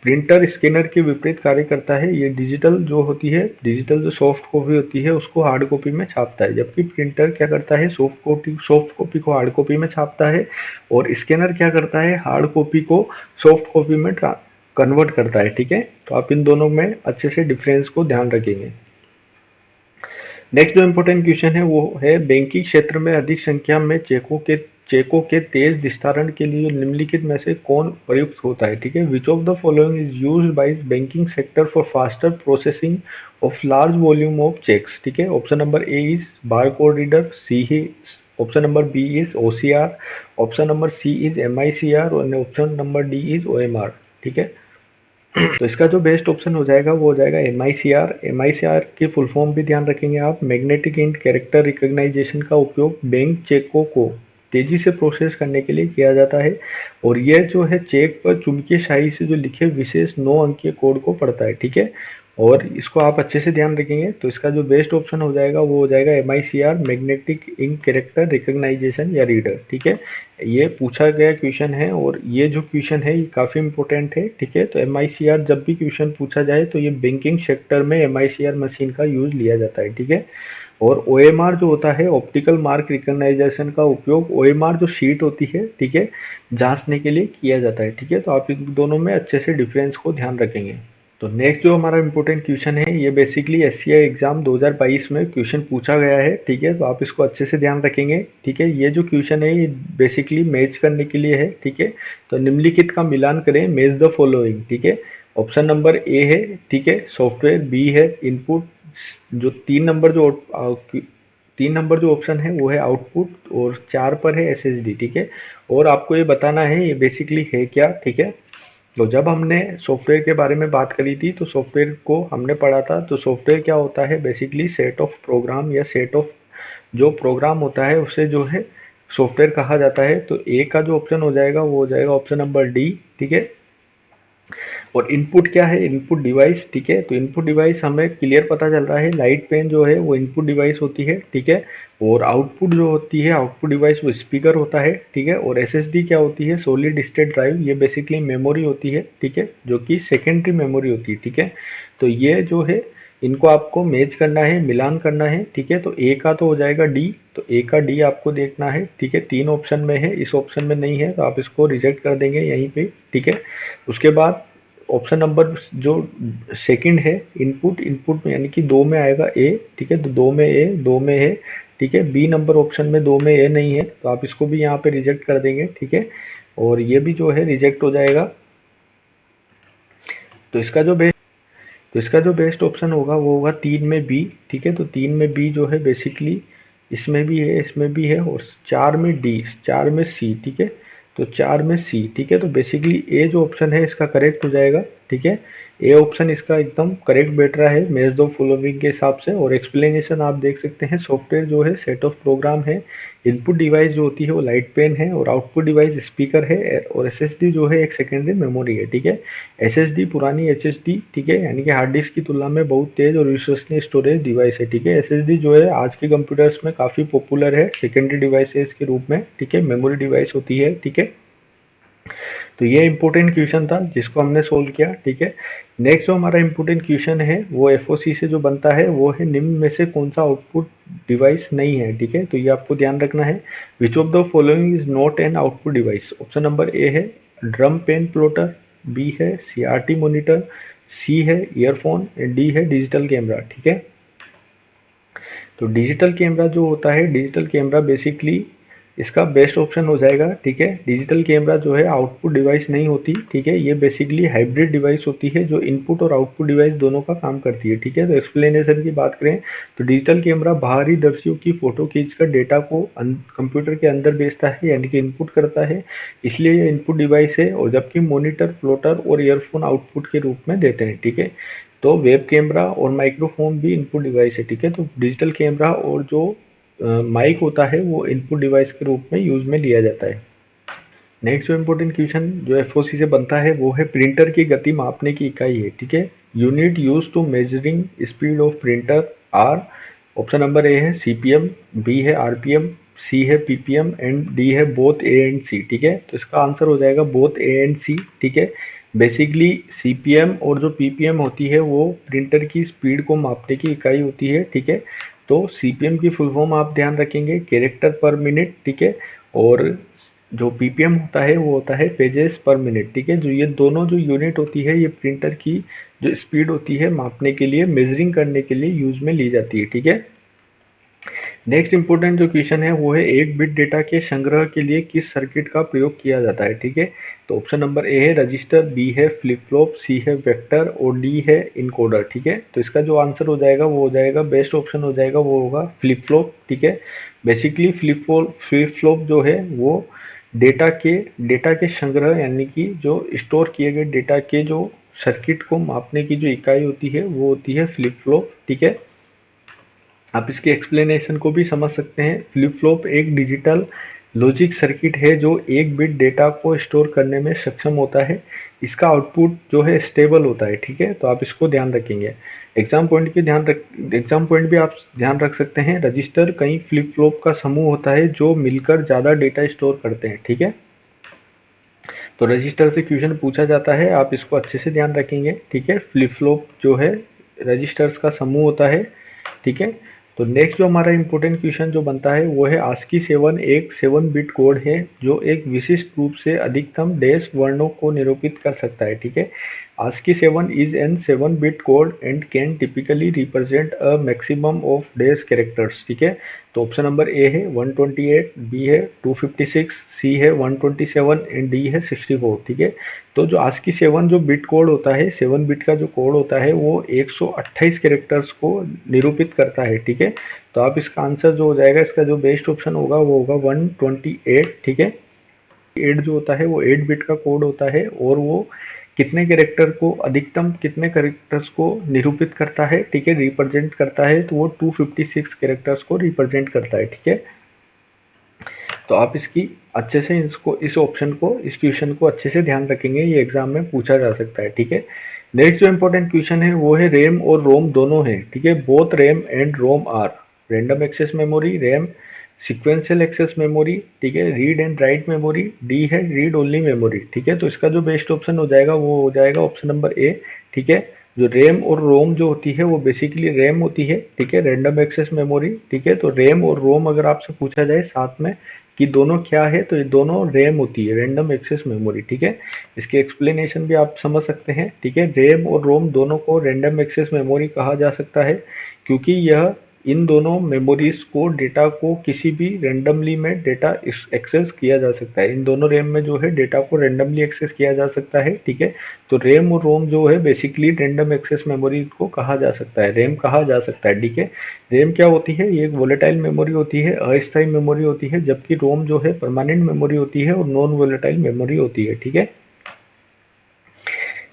प्रिंटर स्कैनर के विपरीत कार्य करता है, ये डिजिटल जो होती है, डिजिटल जो सॉफ्ट कॉपी होती है उसको हार्ड कॉपी में छापता है, जबकि प्रिंटर क्या करता है, सॉफ्ट कॉपी को हार्ड कॉपी में छापता है, और स्कैनर क्या करता है, हार्ड कॉपी को सॉफ्ट कॉपी में कन्वर्ट करता है, ठीक है। तो आप इन दोनों में अच्छे से डिफरेंस को ध्यान रखेंगे। नेक्स्ट जो इम्पोर्टेंट क्वेश्चन है वो है बैंकिंग क्षेत्र में अधिक संख्या में चेकों के तेज निस्तारण के लिए निम्नलिखित में से कौन प्रयुक्त होता है, ठीक है। Which of the following is used by banking sector for faster processing of large volume of cheques, ठीक है। Option number A is bar code reader, C ही option number B is OCR, option number C is MICR और option number D is OMR, ठीक है। तो इसका जो बेस्ट ऑप्शन हो जाएगा वो हो जाएगा MICR। MICR की फुल फॉर्म भी ध्यान रखेंगे आप, मैग्नेटिक इंक कैरेक्टर रिकॉग्नाइजेशन का उपयोग बैंक चेकों को तेजी से प्रोसेस करने के लिए किया जाता है, और यह जो है चेक पर चुंबकीय शाई से जो लिखे विशेष 9 अंकीय कोड को पढ़ता है, ठीक है। और इसको आप अच्छे से ध्यान रखेंगे। तो इसका जो बेस्ट ऑप्शन हो जाएगा वो हो जाएगा MICR, magnetic ink character recognisation या रीडर, ठीक है। ये पूछा गया क्वेश्चन है, और ये जो क्वेश्चन है ये काफ़ी इंपॉर्टेंट है, ठीक है। तो MICR जब भी क्वेश्चन पूछा जाए तो ये बैंकिंग सेक्टर में MICR मशीन का यूज लिया जाता है, ठीक है। और OMR जो होता है ऑप्टिकल मार्क रिकॉग्नाइजेशन का उपयोग OMR जो शीट होती है, ठीक है, जांचने के लिए किया जाता है, ठीक है। तो आप इन दोनों में अच्छे से डिफरेंस को ध्यान रखेंगे। तो नेक्स्ट जो हमारा इंपॉर्टेंट क्वेश्चन है ये बेसिकली SCI एग्जाम 2022 में क्वेश्चन पूछा गया है, ठीक है। तो आप इसको अच्छे से ध्यान रखेंगे, ठीक है। ये जो क्वेश्चन है ये बेसिकली मैच करने के लिए है, ठीक है। तो निम्नलिखित का मिलान करें, मैच द फॉलोइंग, ठीक है। ऑप्शन नंबर ए है, ठीक है, सॉफ्टवेयर, बी है इनपुट, जो 3 नंबर जो ऑप्शन है वो है आउटपुट, और 4 पर है SSD, ठीक है। और आपको ये बताना है ये बेसिकली है क्या, ठीक है। तो जब हमने सॉफ्टवेयर के बारे में बात करी थी तो सॉफ्टवेयर को हमने पढ़ा था। तो सॉफ्टवेयर क्या होता है, बेसिकली सेट ऑफ प्रोग्राम या सेट ऑफ जो प्रोग्राम होता है उसे जो है सॉफ्टवेयर कहा जाता है। तो ए का जो ऑप्शन हो जाएगा वो हो जाएगा ऑप्शन नंबर डी, ठीक है। और इनपुट क्या है, इनपुट डिवाइस, ठीक है। तो इनपुट डिवाइस हमें क्लियर पता चल रहा है, लाइट पेन जो है वो इनपुट डिवाइस होती है, ठीक है। और आउटपुट जो होती है, आउटपुट डिवाइस वो स्पीकर होता है, ठीक है। और SSD क्या होती है, सॉलिड स्टेट ड्राइव, ये बेसिकली मेमोरी होती है, ठीक है, जो कि सेकेंडरी मेमोरी होती है, ठीक है। तो ये जो है इनको आपको मैच करना है, मिलान करना है, ठीक है। तो ए का तो हो जाएगा डी, तो ए का डी आपको देखना है, ठीक है। 3 ऑप्शन में है, इस ऑप्शन में नहीं है तो आप इसको रिजेक्ट कर देंगे यहीं पे, ठीक है। उसके बाद ऑप्शन नंबर जो सेकंड है इनपुट, इनपुट में यानी कि 2 में आएगा ए, ठीक है। तो 2 में ए, 2 में है ठीक है। बी नंबर ऑप्शन में दो में ए नहीं है, तो आप इसको भी यहाँ पे रिजेक्ट कर देंगे, ठीक है। और ये भी जो है रिजेक्ट हो जाएगा। तो इसका जो बेस्ट ऑप्शन होगा वो होगा 3 में बी, ठीक है। तो 3 में बी जो है बेसिकली इसमें भी है, इसमें भी है, और 4 में डी, 4 में सी, ठीक है। तो 4 में सी, ठीक है। तो बेसिकली ए जो ऑप्शन है इसका करेक्ट हो जाएगा, ठीक है। ए ऑप्शन इसका एकदम करेक्ट बैठ रहा है मैच द फॉलोइंग के हिसाब से। और एक्सप्लेनेशन आप देख सकते हैं, सॉफ्टवेयर जो है सेट ऑफ प्रोग्राम है, इनपुट डिवाइस जो होती है वो लाइट पेन है, और आउटपुट डिवाइस स्पीकर है, और एसएसडी जो है एक सेकेंडरी मेमोरी है, ठीक है। एसएसडी पुरानी एचएसडी, ठीक है, यानी कि हार्ड डिस्क की तुलना में बहुत तेज और विश्वसनीय स्टोरेज डिवाइस है, ठीक है। एसएसडी जो है आज के कंप्यूटर्स में काफी पॉपुलर है सेकेंडरी डिवाइसेस के रूप में, ठीक है, मेमोरी डिवाइस होती है, ठीक है। तो ये इंपॉर्टेंट क्वेश्चन था जिसको हमने सोल्व किया, ठीक है। नेक्स्ट जो हमारा इंपॉर्टेंट क्वेश्चन है वो एफओसी से जो बनता है वो है निम्न में से कौन सा आउटपुट डिवाइस नहीं है, ठीक है। तो ये आपको ध्यान रखना है। Which of the following is not an output device. Option number A है ड्रम पेन प्लॉटर, बी है सीआरटी मॉनिटर, सी है ईयरफोन, डी है डिजिटल कैमरा, ठीक है। तो डिजिटल कैमरा जो होता है, डिजिटल कैमरा बेसिकली इसका बेस्ट ऑप्शन हो जाएगा, ठीक है। डिजिटल कैमरा जो है आउटपुट डिवाइस नहीं होती, ठीक है। ये बेसिकली हाइब्रिड डिवाइस होती है जो इनपुट और आउटपुट डिवाइस दोनों का काम करती है, ठीक है। तो एक्सप्लेनेशन की बात करें तो डिजिटल कैमरा बाहरी दर्शियों की फोटो खींचकर डेटा को कंप्यूटर के अंदर भेजता है, यानी कि इनपुट करता है, इसलिए ये इनपुट डिवाइस है। और जबकि मॉनिटर, प्लॉटर और ईयरफोन आउटपुट के रूप में देते हैं, ठीक है। तो वेब कैमरा और माइक्रोफोन भी इनपुट डिवाइस है, ठीक है। तो डिजिटल कैमरा और जो माइक होता है वो इनपुट डिवाइस के रूप में यूज में लिया जाता है। नेक्स्ट जो इम्पोर्टेंट क्वेश्चन जो एफओसी से बनता है वो है प्रिंटर की गति मापने की इकाई है, ठीक है। Unit use to measuring speed of printer are. Option number A है सीपीएम, बी है आरपीएम, सी है पीपीएम एंड डी है बोथ ए एंड सी, ठीक है। तो इसका आंसर हो जाएगा बोथ ए एंड सी, ठीक है। बेसिकली सीपीएम और जो पीपीएम होती है वो प्रिंटर की स्पीड को मापने की इकाई होती है, ठीक है। तो सीपीएम की फुल फॉर्म आप ध्यान रखेंगे कैरेक्टर पर मिनट, ठीक है। और जो पीपीएम होता है वो होता है पेजेस पर मिनट, ठीक है। जो ये दोनों जो यूनिट होती है ये प्रिंटर की जो स्पीड होती है मापने के लिए, मेजरिंग करने के लिए यूज में ली जाती है, ठीक है। नेक्स्ट इंपॉर्टेंट जो क्वेश्चन है वो है एक बिट डेटा के संग्रह के लिए किस सर्किट का प्रयोग किया जाता है, ठीक है। तो ऑप्शन नंबर ए है रजिस्टर, बी है फ्लिप फ्लॉप, सी है वेक्टर और डी है इनकोडर, ठीक है। तो इसका जो आंसर हो जाएगा वो हो जाएगा, बेस्ट ऑप्शन हो जाएगा वो होगा फ्लिप फ्लॉप, ठीक है। बेसिकली फ्लिप फ्लॉप जो है वो डेटा के संग्रह यानी कि जो स्टोर किए गए डेटा के जो सर्किट को मापने की जो इकाई होती है वो होती है फ्लिप फ्लॉप, ठीक है। आप इसके एक्सप्लेनेशन को भी समझ सकते हैं। फ्लिप फ्लॉप एक डिजिटल लॉजिक सर्किट है जो एक बिट डेटा को स्टोर करने में सक्षम होता है। इसका आउटपुट जो है स्टेबल होता है, ठीक है। तो आप इसको ध्यान रखेंगे। एग्जाम पॉइंट भी आप ध्यान रख सकते हैं। रजिस्टर कई फ्लिप फ्लॉप का समूह होता है जो मिलकर ज़्यादा डेटा स्टोर करते हैं, ठीक है। तो रजिस्टर से क्वेश्चन पूछा जाता है, आप इसको अच्छे से ध्यान रखेंगे, ठीक है। फ्लिप फ्लॉप जो है रजिस्टर्स का समूह होता है, ठीक है। तो नेक्स्ट जो हमारा इंपॉर्टेंट क्वेश्चन जो बनता है वो है ASCII 7 एक 7 बिट कोड है जो एक विशिष्ट रूप से अधिकतम डैश वर्णों को निरूपित कर सकता है, ठीक है। ASCII 7 is an 7-bit code and can typically represent a maximum of dash characters, ठीक है। तो ऑप्शन नंबर ए है 128, बी है 256, सी है 127 एंड डी है 64, ठीक है। तो जो ASCII 7 जो बिट कोड होता है, 7 बिट का जो कोड होता है वो 128 कैरेक्टर्स को निरूपित करता है, ठीक है। तो आप इसका आंसर जो हो जाएगा, इसका जो बेस्ट ऑप्शन होगा वो होगा 128, ठीक है। 8 जो होता है वो 8 बिट का कोड होता है और वो कितने कैरेक्टर को, अधिकतम कितने कैरेक्टर्स को निरूपित करता है, ठीक है, रिप्रेजेंट करता है। तो वो 256 कैरेक्टर्स को रिप्रेजेंट करता है, ठीक है। तो आप इसकी अच्छे से इस ऑप्शन को, इस क्वेश्चन को अच्छे से ध्यान रखेंगे, ये एग्जाम में पूछा जा सकता है, ठीक है। नेक्स्ट जो इंपॉर्टेंट क्वेश्चन है वो है रैम और रोम दोनों है, ठीक है। Both RAM and ROM are random access memory, RAM sequential access memory, ठीक है। Read and write memory, D है रीड ओनली मेमोरी, ठीक है। तो इसका जो बेस्ट ऑप्शन हो जाएगा वो हो जाएगा ऑप्शन नंबर ए, ठीक है। जो रैम और रोम जो होती है वो बेसिकली रैम होती है, ठीक है, रैंडम एक्सेस मेमोरी, ठीक है। तो रैम और रोम अगर आपसे पूछा जाए साथ में कि दोनों क्या है, तो ये दोनों रैम होती है, रैंडम एक्सेस मेमोरी, ठीक है। इसके एक्सप्लेनेशन भी आप समझ सकते हैं, ठीक है। रैम और रोम दोनों को रैंडम एक्सेस मेमोरी कहा जा सकता है क्योंकि यह इन दोनों मेमोरीज को डेटा को किसी भी रेंडमली में डेटा एक्सेस किया जा सकता है। इन दोनों रैम में जो है डेटा को रेंडमली एक्सेस किया जा सकता है, ठीक है। तो रैम और रोम जो है बेसिकली रेंडम एक्सेस मेमोरी को कहा जा सकता है, रैम कहा जा सकता है, ठीक है। रैम क्या होती है, ये एक वोलेटाइल मेमोरी होती है, अस्थायी मेमोरी होती है, जबकि रोम जो है परमानेंट मेमोरी होती है और नॉन वोलेटाइल मेमोरी होती है, ठीक है।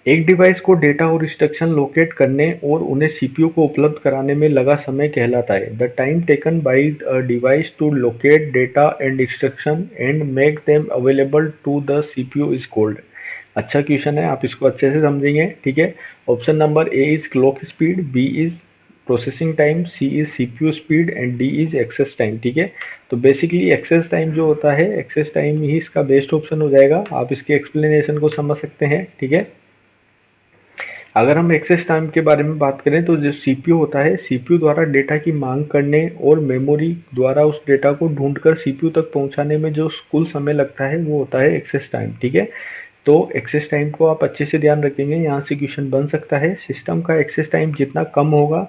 एक डिवाइस को डेटा और इंस्ट्रक्शन लोकेट करने और उन्हें सीपीयू को उपलब्ध कराने में लगा समय कहलाता है। The time taken by a device to locate data and instruction and make them available to the CPU is called. अच्छा क्वेश्चन है, आप इसको अच्छे से समझेंगे, ठीक है। Option number A is clock speed, B is processing time, C is CPU speed and D is access time, ठीक है। तो बेसिकली एक्सेस टाइम जो होता है, एक्सेस टाइम ही इसका बेस्ट ऑप्शन हो जाएगा। आप इसके एक्सप्लेनेशन को समझ सकते हैं, ठीक है। अगर हम एक्सेस टाइम के बारे में बात करें तो जो सीपीयू होता है, सीपीयू द्वारा डेटा की मांग करने और मेमोरी द्वारा उस डेटा को ढूंढकर सीपीयू तक पहुंचाने में जो कुल समय लगता है वो होता है एक्सेस टाइम, ठीक है। तो एक्सेस टाइम को आप अच्छे से ध्यान रखेंगे, यहाँ से क्वेश्चन बन सकता है। सिस्टम का एक्सेस टाइम जितना कम होगा,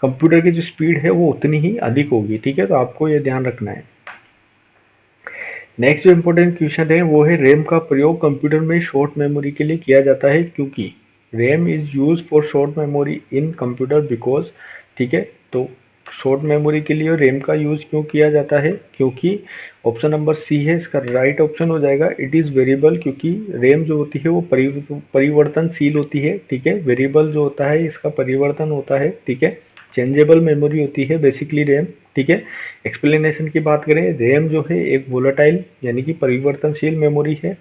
कंप्यूटर की जो स्पीड है वो उतनी ही अधिक होगी, ठीक है। तो आपको ये ध्यान रखना है। नेक्स्ट जो इम्पोर्टेंट क्वेश्चन है वो है रैम का प्रयोग कंप्यूटर में शॉर्ट मेमोरी के लिए किया जाता है, क्योंकि RAM is use for short memory in computer because, ठीक है। तो शॉर्ट मेमोरी के लिए रैम का यूज क्यों किया जाता है, क्योंकि ऑप्शन नंबर सी है इसका राइट ऑप्शन हो जाएगा। इट इज वेरिएबल, क्योंकि रैम जो होती है वो परिवर्तनशील होती है, ठीक है। वेरिएबल जो होता है इसका परिवर्तन होता है, ठीक है। चेंजेबल मेमोरी होती है बेसिकली रैम, ठीक है। एक्सप्लेनेशन की बात करें, रैम जो है एक वोलेटाइल यानी कि परिवर्तनशील मेमोरी है,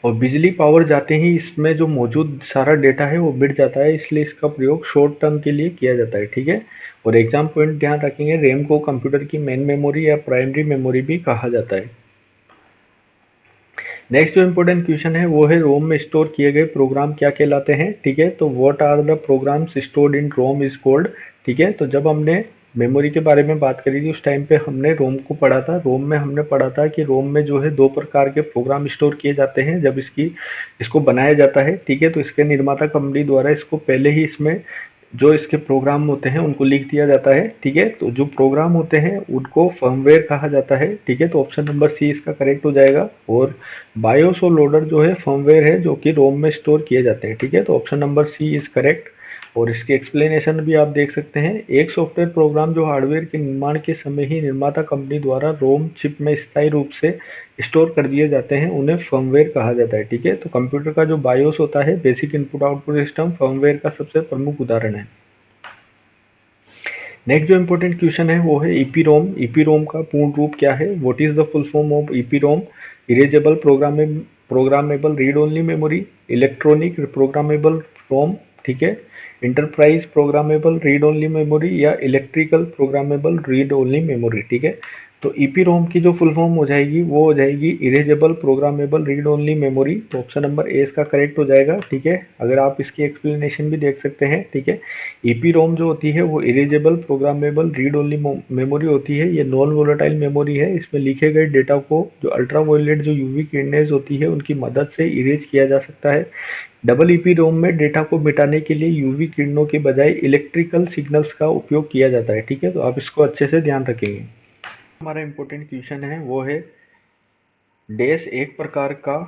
और बिजली पावर जाते ही इसमें जो मौजूद सारा डेटा है वो मिट जाता है, इसलिए इसका प्रयोग शॉर्ट टर्म के लिए किया जाता है, ठीक है। और एग्जाम पॉइंट ध्यान रखेंगे, रैम को कंप्यूटर की मेन मेमोरी या प्राइमरी मेमोरी भी कहा जाता है। नेक्स्ट जो इम्पोर्टेंट क्वेश्चन है वो है रोम में स्टोर किए गए प्रोग्राम क्या कहलाते हैं, ठीक है। तो what are the programs stored in ROM is called, ठीक है। तो जब हमने मेमोरी के बारे में बात करी थी उस टाइम पे हमने रोम को पढ़ा था। रोम में हमने पढ़ा था कि रोम में जो है दो प्रकार के प्रोग्राम स्टोर किए जाते हैं जब इसको बनाया जाता है, ठीक है। तो इसके निर्माता कंपनी द्वारा इसको पहले ही इसमें जो इसके प्रोग्राम होते हैं उनको लिख दिया जाता है, ठीक है। तो जो प्रोग्राम होते हैं उनको फर्मवेयर कहा जाता है, ठीक है। तो ऑप्शन नंबर सी इसका करेक्ट हो जाएगा। और बायोस और लोडर जो है फर्मवेयर है जो कि रोम में स्टोर किए जाते हैं, ठीक है। तो option number C is correct. और इसके एक्सप्लेनेशन भी आप देख सकते हैं। एक सॉफ्टवेयर प्रोग्राम जो हार्डवेयर के निर्माण के समय ही निर्माता कंपनी द्वारा रोम चिप में स्थायी रूप से स्टोर कर दिए जाते हैं, उन्हें फर्मवेयर कहा जाता है, ठीक है। तो कंप्यूटर का जो बायोस होता है, basic input output system, firmware का सबसे प्रमुख उदाहरण है। नेक्स्ट जो इम्पोर्टेंट क्वेश्चन है वो है ईपीरोम। ईपीरोम का पूर्ण रूप क्या है, what is the full form of EPROM. Erasable programmable read only memory, electronic programmable ROM, ठीक है, enterprise programmable read only memory या electrical programmable read only memory, ठीक है। तो ईपीरोम की जो फुल फॉर्म हो जाएगी वो हो जाएगी erasable programmable read only memory. तो ऑप्शन नंबर ए इसका करेक्ट हो जाएगा, ठीक है। अगर आप इसकी एक्सप्लेनेशन भी देख सकते हैं, ठीक है। ईपीरोम जो होती है वो erasable programmable read only memory होती है। ये नॉन वोलेटाइल मेमोरी है, इसमें लिखे गए डेटा को जो अल्ट्रावायलेट जो यूवी किरणें होती है उनकी मदद से इरेज किया जा सकता है। डबल ईपीरोम में डेटा को मिटाने के लिए यूवी किरणों के बजाय इलेक्ट्रिकल सिग्नल्स का उपयोग किया जाता है, ठीक है। तो आप इसको अच्छे से ध्यान रखेंगे। हमारा इम्पोर्टेंट क्वेश्चन है वो है डैश एक प्रकार का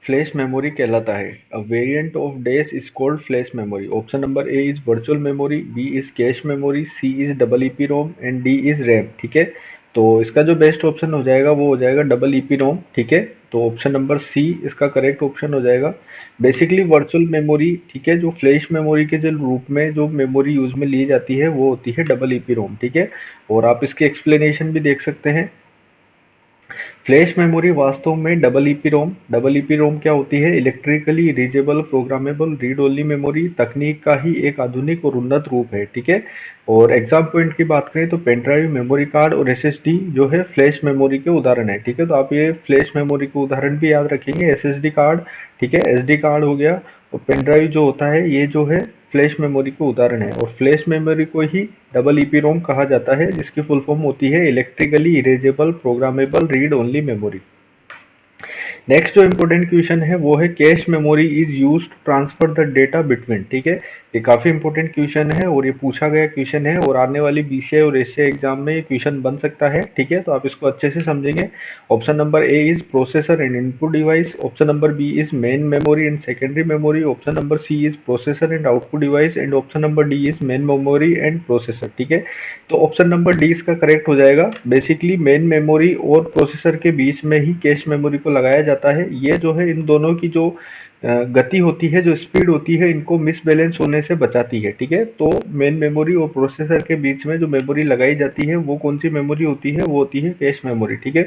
फ्लैश मेमोरी कहलाता है। A variant of dash is called flash memory. Option number A is virtual memory, B is cache memory, C is double EP ROM and D is RAM, ठीक है। तो इसका जो बेस्ट ऑप्शन हो जाएगा वो हो जाएगा डबल ईपी रोम, ठीक है। तो ऑप्शन नंबर सी इसका करेक्ट ऑप्शन हो जाएगा। बेसिकली वर्चुअल मेमोरी, ठीक है, जो फ्लैश मेमोरी के जो रूप में जो मेमोरी यूज में ली जाती है वो होती है डबल ईपी रोम, ठीक है। और आप इसके एक्सप्लेनेशन भी देख सकते हैं। फ्लैश मेमोरी वास्तव में डबल ईपी रोम क्या होती है, electrically erasable programmable read only memory तकनीक का ही एक आधुनिक और उन्नत रूप है, ठीक है। और एग्जाम पॉइंट की बात करें तो पेन ड्राइव, मेमोरी कार्ड और एसएसडी जो है फ्लैश मेमोरी के उदाहरण है, ठीक है। तो आप ये फ्लैश मेमोरी के उदाहरण भी याद रखेंगे, एसएसडी कार्ड, ठीक है, एसडी कार्ड हो गया, और पेन ड्राइव जो होता है ये जो है फ्लैश मेमोरी के उदाहरण है। और फ्लैश मेमोरी को ही डबल ईपी रोम कहा जाता है, जिसकी फुल फॉर्म होती है electrically erasable programmable read only memory. Next जो इम्पोर्टेंट क्वेश्चन है वो है cache memory is use to transfer the data between, ठीक है। ये काफी इंपॉर्टेंट क्वेश्चन है और ये पूछा गया क्वेश्चन है और आने वाली बीसीए और एससीए एग्जाम में ये क्वेश्चन बन सकता है, ठीक है। तो आप इसको अच्छे से समझेंगे। Option number A is processor and input device, option number B is main memory and secondary memory, option number C is processor and output device and option number D is main memory and processor, ठीक है। तो ऑप्शन नंबर डी इसका करेक्ट हो जाएगा। बेसिकली मेन मेमोरी और प्रोसेसर के बीच में ही कैश मेमोरी को लगाया जाता है। ये जो है इन दोनों की जो गति होती है, जो स्पीड होती है, इनको मिसबैलेंस होने से बचाती है, ठीक है। तो मेन मेमोरी और प्रोसेसर के बीच में जो मेमोरी लगाई जाती है वो कौन सी मेमोरी होती है, वो होती है कैश मेमोरी, ठीक है।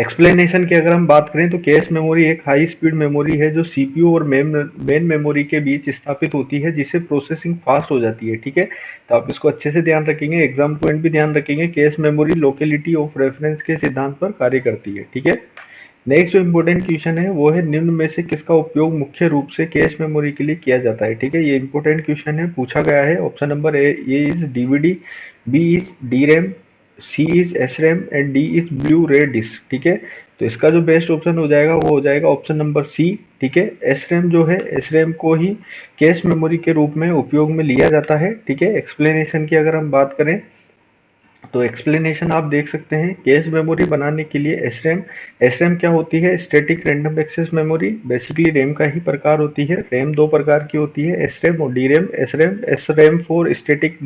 एक्सप्लेनेशन की अगर हम बात करें तो कैश मेमोरी एक हाई स्पीड मेमोरी है जो सीपीयू और मेन मेमोरी के बीच स्थापित होती है, जिससे प्रोसेसिंग फास्ट हो जाती है, ठीक है। तो आप इसको अच्छे से ध्यान रखेंगे, एग्जाम पॉइंट भी ध्यान रखेंगे। Cache memory locality of reference के सिद्धांत पर कार्य करती है, ठीक है। नेक्स्ट जो इम्पोर्टेंट क्वेश्चन है वो है निम्न में से किसका उपयोग मुख्य रूप से कैश मेमोरी के लिए किया जाता है, ठीक है। ये इंपॉर्टेंट क्वेश्चन है, पूछा गया है। Option number A is DVD, B is D RAM, C is S RAM and D is Blu-ray disc, ठीक है। तो इसका जो बेस्ट ऑप्शन हो जाएगा वो हो जाएगा ऑप्शन नंबर सी, ठीक है। एस रैम जो है, एस रैम को ही कैश मेमोरी के रूप में उपयोग में लिया जाता है, ठीक है। एक्सप्लेनेशन की अगर हम बात करें तो एक्सप्लेनेशन आप देख सकते हैं। कैश मेमोरी बनाने के लिए एसरैम क्या होती है, static random access memory, basically RAM का ही प्रकार होती है। रैम दो प्रकार की होती है, एसरैम और DRAM. SRAM for static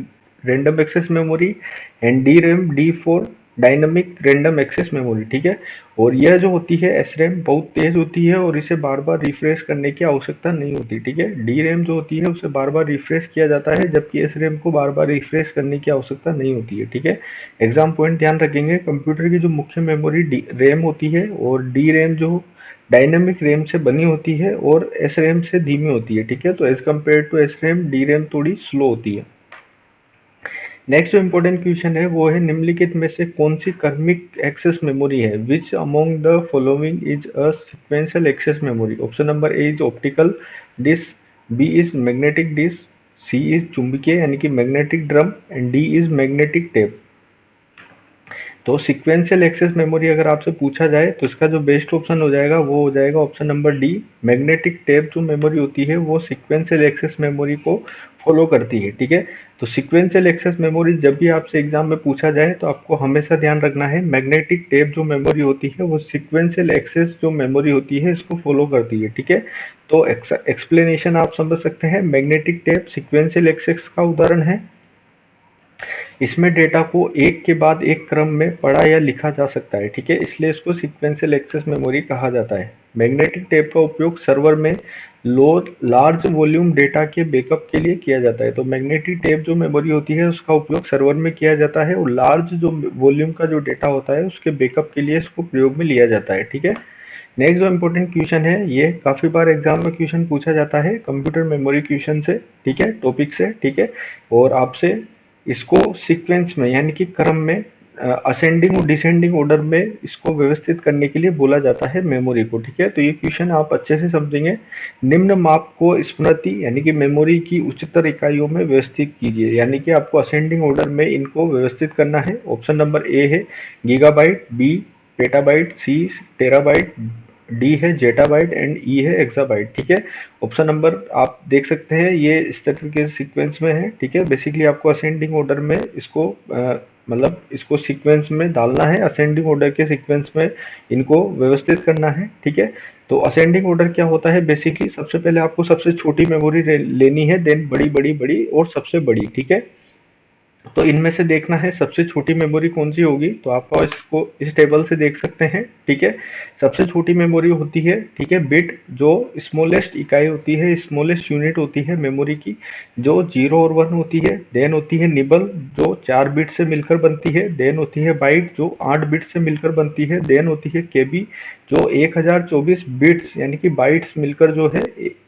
random access memory and D for dynamic random access memory, ठीक है। और यह जो होती है एसरैम बहुत तेज होती है और इसे बार बार रिफ्रेश करने की आवश्यकता नहीं होती, ठीक है। डी रैम जो होती है उसे बार बार रिफ्रेश किया जाता है, जबकि एसरैम को बार बार रिफ्रेश करने की आवश्यकता नहीं होती है, ठीक है। एग्जाम पॉइंट ध्यान रखेंगे, कंप्यूटर की जो मुख्य मेमोरी रैम होती है और डी रैम जो डायनामिक रैम से बनी होती है और एस रैम से धीमी होती है, ठीक है। तो as compare to S RAM D RAM थोड़ी स्लो होती है। नेक्स्ट जो इम्पोर्टेंट क्वेश्चन है वो है निम्नलिखित में से कौन सी क्रमिक एक्सेस मेमोरी है, which among the following is a sequential access memory. Option number A is optical disc, B is magnetic disc, C is चुंबकीय यानी कि magnetic drum and D is magnetic tape. तो सीक्वेंशियल एक्सेस मेमोरी अगर आपसे पूछा जाए तो इसका जो बेस्ट ऑप्शन हो जाएगा वो हो जाएगा option number D, magnetic tape जो मेमोरी होती है वो सीक्वेंशियल एक्सेस मेमोरी को फॉलो करती है, ठीक है। तो सीक्वेंशियल एक्सेस मेमोरी जब भी आपसे एग्जाम में पूछा जाए तो आपको हमेशा ध्यान रखना है, मैग्नेटिक टेप जो मेमोरी होती है वो सीक्वेंशियल एक्सेस जो मेमोरी होती है इसको फॉलो करती है, ठीक है। तो एक्सप्लेनेशन आप समझ सकते हैं, मैग्नेटिक टेप सीक्वेंशियल एक्सेस का उदाहरण है। इसमें डेटा को एक के बाद एक क्रम में पढ़ा या लिखा जा सकता है, ठीक है। इसलिए इसको सीक्वेंशियल एक्सेस मेमोरी कहा जाता है। मैग्नेटिक टेप का उपयोग सर्वर में लार्ज वॉल्यूम डेटा के बैकअप के लिए किया जाता है। तो मैग्नेटिक टेप जो मेमोरी होती है उसका उपयोग सर्वर में किया जाता है और लार्ज जो वॉल्यूम का जो डेटा होता है उसके बैकअप के लिए इसको प्रयोग में लिया जाता है, ठीक है। नेक्स्ट जो इम्पोर्टेंट क्वेश्चन है, ये काफी बार एग्जाम में क्वेश्चन पूछा जाता है कंप्यूटर मेमोरी क्वेश्चन से, ठीक है, टॉपिक से, ठीक है। और आपसे इसको सीक्वेंस में यानी कि क्रम में असेंडिंग और डिसेंडिंग ऑर्डर में इसको व्यवस्थित करने के लिए बोला जाता है मेमोरी को, ठीक है। तो ये क्वेश्चन आप अच्छे से समझेंगे। निम्न माप को स्मृति यानी कि मेमोरी की उच्चतर इकाइयों में व्यवस्थित कीजिए, यानी कि आपको असेंडिंग ऑर्डर में इनको व्यवस्थित करना है। ऑप्शन नंबर ए है गीगाबाइट, बी पेटाबाइट, सी टेराबाइट, डी है जेटाबाइट एंड ई है एक्साबाइट, ठीक है। ऑप्शन नंबर आप देख सकते हैं ये इस तरह के सीक्वेंस में है, ठीक है। बेसिकली आपको असेंडिंग ऑर्डर में इसको मतलब इसको सीक्वेंस में डालना है, असेंडिंग ऑर्डर के सीक्वेंस में इनको व्यवस्थित करना है, ठीक है। तो असेंडिंग ऑर्डर क्या होता है, बेसिकली सबसे पहले आपको सबसे छोटी मेमोरी लेनी है, देन बड़ी बड़ी बड़ी और सबसे बड़ी, ठीक है। तो इनमें से देखना है सबसे छोटी मेमोरी कौन सी होगी, तो आप इसको इस टेबल से देख सकते हैं, ठीक है। सबसे छोटी मेमोरी होती है, ठीक है, बिट जो स्मॉलेस्ट इकाई होती है, स्मॉलेस्ट यूनिट होती है मेमोरी की, जो 0 और 1 होती है। देन होती है निबल जो 4 बिट से मिलकर बनती है। देन होती है बाइट जो 8 बिट से मिलकर बनती है। देन होती है केबी जो 1024 बिट्स यानी कि बाइट्स मिलकर जो है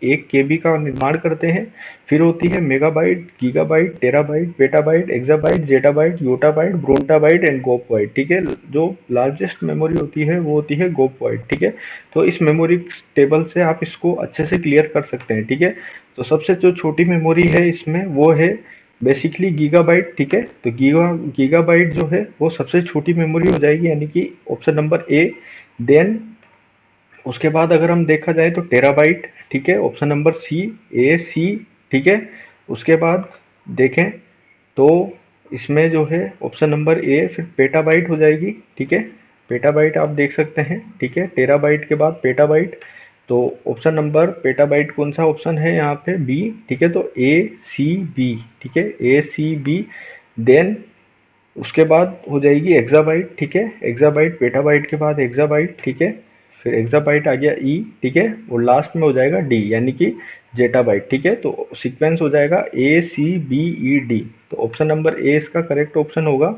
एक केबी का निर्माण करते हैं। फिर होती है megabyte, gigabyte, terabyte, petabyte, exabyte, zettabyte, yottabyte, brontobyte and geopbyte, ठीक है। जो लार्जेस्ट मेमोरी होती है वो होती है गोपबाइट, ठीक है। तो इस मेमोरी टेबल से आप इसको अच्छे से क्लियर कर सकते हैं, ठीक है। तो सबसे जो छोटी मेमोरी है इसमें वो है बेसिकली गीगाबाइट, ठीक है। तो गीगाबाइट जो है वो सबसे छोटी मेमोरी हो जाएगी, यानी कि ऑप्शन नंबर ए। देन उसके बाद अगर हम देखा जाए तो टेराबाइट, ठीक है, ऑप्शन नंबर सी, ए सी, ठीक है। उसके बाद देखें तो इसमें जो है ऑप्शन नंबर ए फिर पेटाबाइट हो जाएगी, ठीक है। पेटाबाइट आप देख सकते हैं, ठीक है। टेराबाइट के बाद पेटाबाइट, तो ऑप्शन नंबर पेटाबाइट कौन सा ऑप्शन है यहाँ पे, बी, ठीक है। तो ए सी बी, ठीक है, ए सी बी। देन उसके बाद हो जाएगी एक्साबाइट, ठीक है। एक्साबाइट, पेटाबाइट के बाद एक्साबाइट, ठीक है। फिर एक्साबाइट आ गया ई, ठीक है। और लास्ट में हो जाएगा डी यानी कि जेटाबाइट, ठीक है। तो सीक्वेंस हो जाएगा ए सी बी ई डी। तो ऑप्शन नंबर ए इसका करेक्ट ऑप्शन होगा।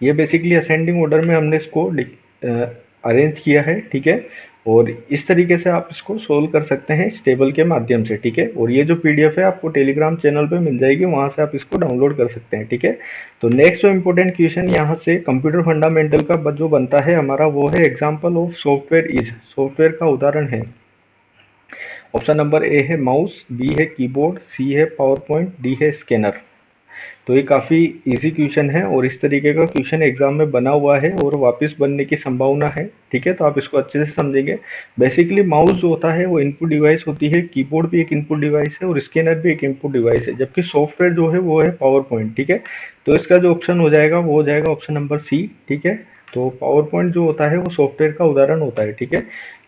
ये बेसिकली असेंडिंग ऑर्डर में हमने इसको अरेंज किया है, ठीक है। और इस तरीके से आप इसको सोल्व कर सकते हैं इस टेबल के माध्यम से, ठीक है। और ये जो पीडीएफ है आपको टेलीग्राम चैनल पे मिल जाएगी, वहां से आप इसको डाउनलोड कर सकते हैं, ठीक है। तो नेक्स्ट जो इम्पोर्टेंट क्वेश्चन यहाँ से कंप्यूटर फंडामेंटल का जो बनता है हमारा, वो है example of software is, software का उदाहरण है। ऑप्शन नंबर ए है माउस, बी है कीबोर्ड, सी है पावर पॉइंट, डी है स्कैनर। तो ये काफ़ी इजी क्वेश्चन है और इस तरीके का क्वेश्चन एग्जाम में बना हुआ है और वापस बनने की संभावना है, ठीक है। तो आप इसको अच्छे से समझेंगे। बेसिकली माउस जो होता है वो इनपुट डिवाइस होती है, कीबोर्ड भी एक इनपुट डिवाइस है और स्कैनर भी एक इनपुट डिवाइस है, जबकि सॉफ्टवेयर जो है वो है पावर पॉइंट, ठीक है। तो इसका जो ऑप्शन हो जाएगा वो हो जाएगा ऑप्शन नंबर सी, ठीक है। तो पावर पॉइंट जो होता है वो सॉफ्टवेयर का उदाहरण होता है, ठीक है।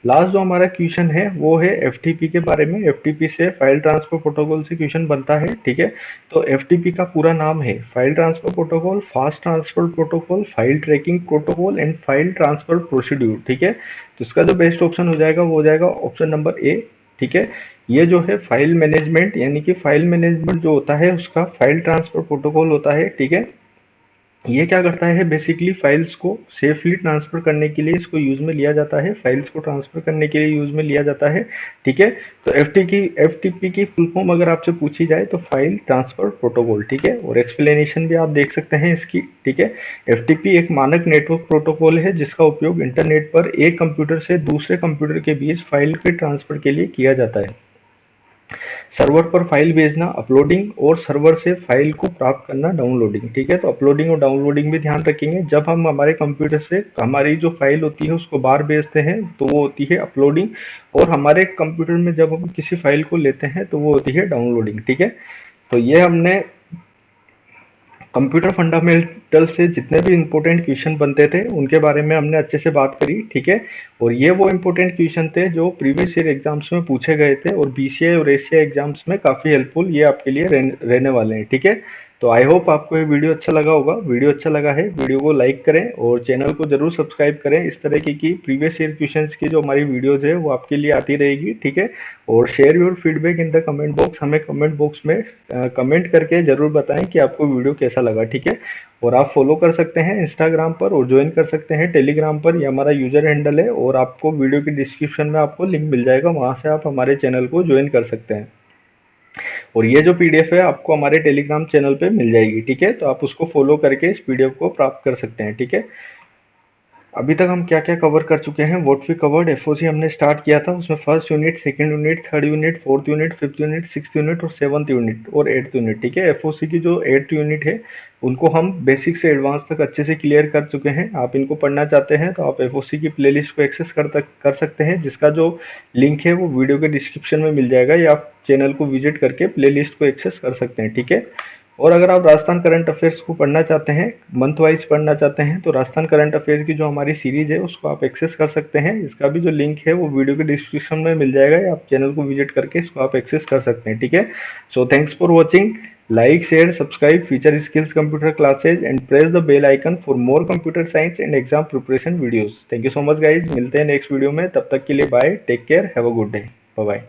लास्ट जो हमारा क्वेश्चन है वो है एफटीपी के बारे में। एफटीपी से फाइल ट्रांसफर प्रोटोकॉल से क्वेश्चन बनता है, ठीक है। तो एफटीपी का पूरा नाम है file transfer protocol, fast transfer protocol, file tracking protocol and file transfer procedure, ठीक है। तो इसका जो बेस्ट ऑप्शन हो जाएगा वो हो जाएगा ऑप्शन नंबर ए, ठीक है। ये जो है फाइल मैनेजमेंट यानी कि फाइल मैनेजमेंट जो होता है उसका फाइल ट्रांसफर प्रोटोकॉल होता है, ठीक है। ये क्या करता है, बेसिकली फाइल्स को सेफली ट्रांसफर करने के लिए इसको यूज में लिया जाता है, फाइल्स को ट्रांसफर करने के लिए यूज में लिया जाता है, ठीक है। तो एफटीपी की फुल फॉर्म अगर आपसे पूछी जाए तो फाइल ट्रांसफर प्रोटोकॉल, ठीक है। और एक्सप्लेनेशन भी आप देख सकते हैं इसकी, ठीक है। एफटीपी एक मानक नेटवर्क प्रोटोकॉल है जिसका उपयोग इंटरनेट पर एक कंप्यूटर से दूसरे कंप्यूटर के बीच फाइल के ट्रांसफर के लिए किया जाता है। सर्वर पर फाइल भेजना अपलोडिंग और सर्वर से फाइल को प्राप्त करना डाउनलोडिंग, ठीक है। तो अपलोडिंग और डाउनलोडिंग भी ध्यान रखेंगे। जब हम हमारे कंप्यूटर से हमारी जो फाइल होती है उसको बाहर भेजते हैं तो वो होती है अपलोडिंग, और हमारे कंप्यूटर में जब हम किसी फाइल को लेते हैं तो वो होती है डाउनलोडिंग, ठीक है। तो ये हमने कंप्यूटर फंडामेंटल से जितने भी इंपॉर्टेंट क्वेश्चन बनते थे उनके बारे में हमने अच्छे से बात करी, ठीक है। और ये वो इंपॉर्टेंट क्वेश्चन थे जो प्रीवियस ईयर एग्जाम्स में पूछे गए थे और बीसीए और एशिया एग्जाम्स में काफ़ी हेल्पफुल ये आपके लिए रहने वाले हैं, ठीक है। तो आई होप आपको ये वीडियो अच्छा लगा होगा। वीडियो अच्छा लगा है वीडियो को लाइक करें और चैनल को जरूर सब्सक्राइब करें। इस तरह की प्रीवियस ईयर क्वेश्चंस की जो हमारी वीडियोज है वो आपके लिए आती रहेगी, ठीक है। और share your feedback in the comment box, हमें कमेंट बॉक्स में कमेंट करके जरूर बताएं कि आपको वीडियो कैसा लगा, ठीक है। और आप फॉलो कर सकते हैं इंस्टाग्राम पर और ज्वाइन कर सकते हैं टेलीग्राम पर, ये हमारा यूजर हैंडल है और आपको वीडियो की डिस्क्रिप्शन में आपको लिंक मिल जाएगा, वहां से आप हमारे चैनल को ज्वाइन कर सकते हैं। और ये जो पीडीएफ है आपको हमारे टेलीग्राम चैनल पे मिल जाएगी, ठीक है। तो आप उसको फॉलो करके इस पीडीएफ को प्राप्त कर सकते हैं, ठीक है। अभी तक हम क्या क्या कवर कर चुके हैं, व्हाट वी कवर्ड। एफओसी हमने स्टार्ट किया था, उसमें first unit, second unit, third unit, fourth unit, fifth unit, sixth unit और सेवंथ यूनिट और एट्थ यूनिट, ठीक है। एफओसी की जो एट्थ यूनिट है उनको हम बेसिक से एडवांस तक अच्छे से क्लियर कर चुके हैं। आप इनको पढ़ना चाहते हैं तो आप एफओसी की प्लेलिस्ट को एक्सेस कर सकते हैं, जिसका जो लिंक है वो वीडियो के डिस्क्रिप्शन में मिल जाएगा, या आप चैनल को विजिट करके प्लेलिस्ट को एक्सेस कर सकते हैं, ठीक है। और अगर आप राजस्थान करंट अफेयर्स को पढ़ना चाहते हैं, मंथ वाइज पढ़ना चाहते हैं, तो राजस्थान करंट अफेयर्स की जो हमारी सीरीज है उसको आप एक्सेस कर सकते हैं। इसका भी जो लिंक है वो वीडियो के डिस्क्रिप्शन में मिल जाएगा, या आप चैनल को विजिट करके इसको आप एक्सेस कर सकते हैं, ठीक है। So thanks for watching. Like, share, subscribe future skills computer classes and press the bell icon for more computer science and exam preparation videos. Thank you so much guys, मिलते हैं नेक्स्ट वीडियो में, तब तक के लिए bye, take care, have a good day, bye bye.